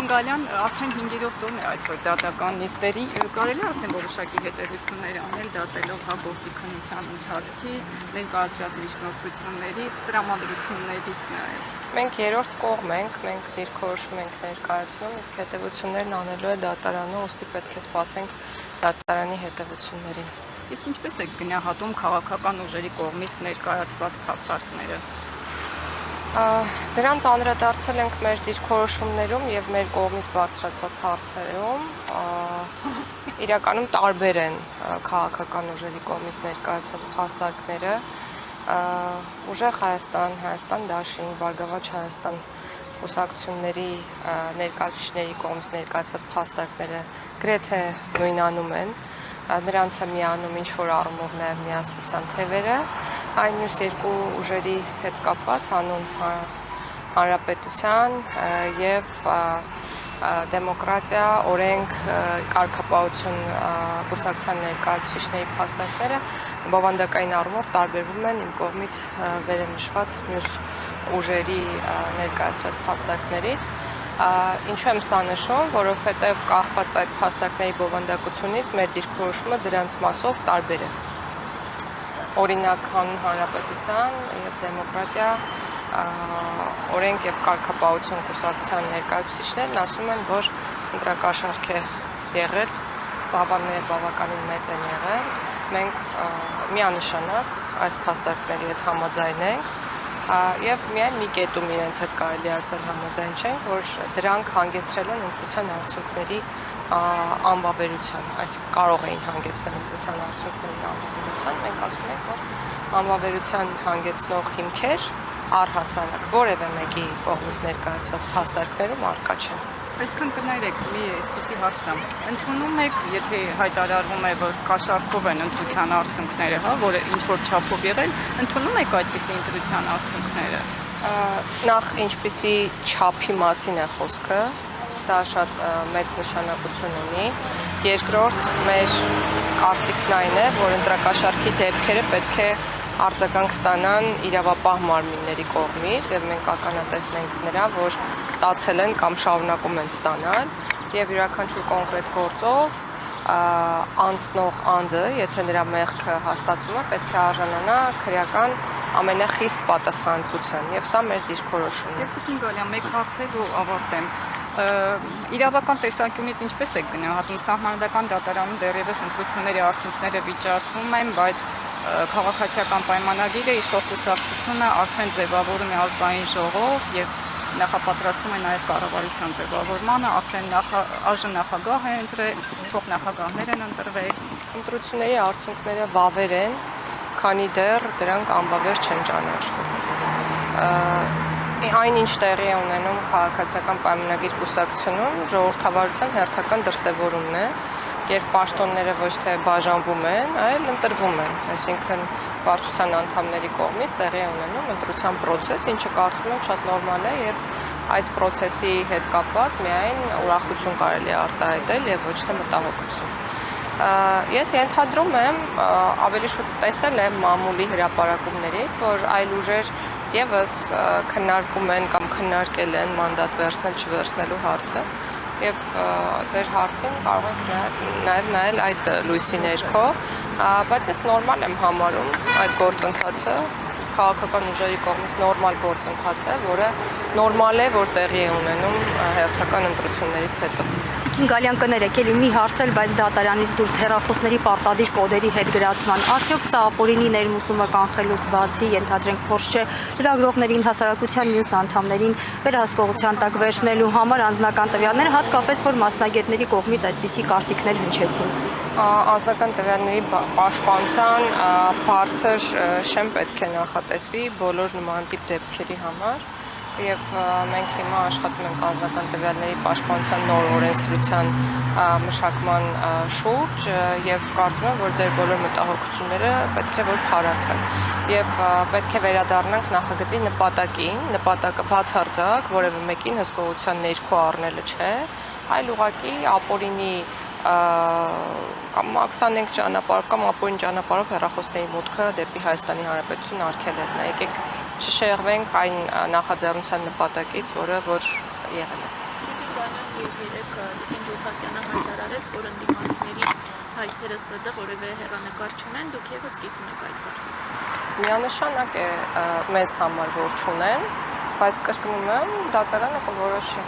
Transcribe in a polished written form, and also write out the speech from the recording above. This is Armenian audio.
Գալյան արդեն 5-րդ տոն է այսօր դատական նիստերի, կարելի է արդեն որոշակի հետևություններ անել դատելով հաղորդի քննության ընթացքից, ներկայացրած միջնորդություններից, տրամադրություններից նաև։ Մենք երրորդ կողմ ենք, մենք դիրքորոշում ենք ներկայացնում, իսկ հետևություններն անելու է դատարանը, ուստի պետք է սպասենք դատարանի հետևություններին։ Իսկ ինչպես է գնահատում քաղաքական ուժերի կողմից ներկայացված փաստարկները։ Դրանց անդրադարձել ենք մեր դիրքորոշումներում եւ մեր կողմից բարձրացված հարցերում, իրականում տարբեր են քաղաքական ուժերի կողմից ներկայացված փաստարկները, Ուժեղ Հայաստան, Հայաստան Դաշինք, Բարգավաճ Հայաստան կուսակցությունների ներկայացուցիչների կողմից ներկայացված փաստարկները գրեթե նույնանում են, նրանց է միանում ինչ-որ առումով նաև միասնության թևերը, այն մյուս երկու ուժերի հետ կապված հանուն հանրապետության եւ դեմոկրատիա, օրենք, կարգապահություն կուսակցության ներկայացուցիչների փաստարկները բովանդակային առումով տարբերվում են իմ կողմից վերնշված մյուս ուժերի ներկայացրած փաստարկներից։ Ինչու եմ սա նշում, որովհետև կախված այդ փաստարկների բովանդակությունից մեր դիրքորոշումը դրանց մասով տարբեր է։ Օրինակ հանուն հանրապետության եւ դեմոկրատիա, օրենք եւ կարգապահություն կուսակցության ներկայացուցիչներն ասում են, որ ընտրակաշառք է եղել, ծավալները բավականին մեծ են եղել, մենք միանշանակ այս փաստարկների հետ համաձայն ենք եւ միայն մի կետում իրենց հետ կարելի ասել համաձայն չենք, որ դրանք հանգեցրել են ընտրության արդյունքների անբավերության, այսինքն կարող էին հանգեցնել ընտրության արդյունքների անբավերության, մենք ասում ենք, որ անբավերության հանգեցնող հիմքեր առհասարակ որևէ մեկի կողմից ներկայացված փաստարկներում առկա չեն։ Այսքան կներեք, մի այսպեսի հարց տամ։ Ընդունում եք, եթե հայտարարվում է, որ կաշառքով են ընտրության արդյունքները, որը ինչ-որ չափով եղել, ընդունում եք այդպիսի ընտրության արդյունքները։ Նախ ինչպիսի չափի մասին է խոսքը, դա շատ մեծ նշանակություն ունի։ Երկրորդ, մեր կարծիքն այն է, որ ընտրակաշառքի դեպքերը պետք է արձագանք ստանան իրավապահ մարմինների կողմից եւ մենք ականատեսնենք նրան, որ ստացել են կամ շարունակում են ստանալ եւ յուրաքանչյուր կոնկրետ գործով անցնող անձը, եթե նրա մեղքը հաստատվում է, պետք է արժանանա քրեական ամենախիստ պատասխանատվության եւ սա մեր դիրքորոշումն է։ Եվ Տիկին Գալյան, մեկ հարցով ու ավարտեմ։ Իրավական տեսանկյունից ինչպես է գնահատում սահմանադրական դատարանում դեռևս ընտրությունների արդյունքները վիճարկվում են, բայց քաղաքացիական պայմանագիրը իշխող կուսակցությունը արդեն ձևավորում է ազգային ժողով եւ նախապատրաստում է նաեւ կառավարության ձևավորմանը, արդեն նախագահ է ընտրել, փոխնախագահներ են ընտրվել։ Ընտրությունների արդյունքները վավեր են, քանի դեռ դրանք անբավեր չեն ճանաչվում։ Այն ինչ տեղի է ունենում քաղաքացիական պայմանագիր կուսակցությունում, ժողովրդավարության հերթական դրսևորումն է, երբ պաշտոնները ոչ թե բաժանվում են, այլ ընտրվում են, այսինքն վարչության անդամների կողմից տեղի է ունենում ընտրության process, ինչը կարծում եմ շատ նորմալ է եւ այս process-ի հետ կապված միայն ուրախություն կարելի է արտահայտել եւ ոչ թե մտահոգություն։ Ես ենթադրում եմ, ավելի շուտ տեսել եմ մամուլի հրապարակումներից, որ այլ ուժեր եւս քննարկում են կամ քննարկել են մանդատ վերցնել չվերցնելու հարցը եւ ձեր հարցին կարող եք նաեւ նայել այդ լույսի ներքո, բայց ես նորմալ եմ համարում այդ գործընթացը, քաղաքական ուժերի կողմից նորմալ գործընթաց է, որը նորմալ է, որ տեղի է ունենում հերթական ընտրություններից հետո։ Տիկին Գալյան, կներեք, էլի մի հարցել, բայց դատարանից դուրս հեռախոսների պարտադիր կոդերի հետ գրացման, արդյոք սա ապօրինի ներմուծումը կանխելուց բացի, ենթադրենք փորձ չէ լրագրողներին, հասարակության մյուս անդամներին վերահսկողության տակ վերցնելու համար անձնական տվյալներ, հատկապես որ մասնագետների կողմից այսպիսի կարծիքներ հնչեցին։ Անձնական տվյալների պաշտպանության բարձր շեմ պետք է նախատեսվի բոլոր նման տիպ դեպքերի համար եւ մենք հիմա աշխատում ենք անձնական տվյալների պաշտպանության նոր օրենսդրության մշակման շուրջ եւ կարծում եմ, որ ձեր բոլոր մտահոգությունները պետք է որ փարատվեն եւ պետք է վերադառնանք նախագծի նպատակին, նպատակը բացարձակ որևէ մեկին հսկողության ներքո առնելը չէ, այլ ուղղակի ապօրինի կամ 25 ճանապարհով կամ ապօրին ճանապարհով հեռախոսների մուտքը դեպի Հայաստանի Հանրապետություն արգելելն է։ Եկեք չշեղվենք այն նախաձեռնության նպատակից, որը եղել է։ եւ երեք Տիկին Ժուլհակյանը հայտարարեց, որ ընդդիմադիրների հայցերը ՍԴ որևէ հեռանկար չունեն, դուք եւս կիսում եք այդ կարծիքը։ Միանշանակ է մեզ համար որ չունեն, բայց կրկնում եմ, դատարանը կորոշի։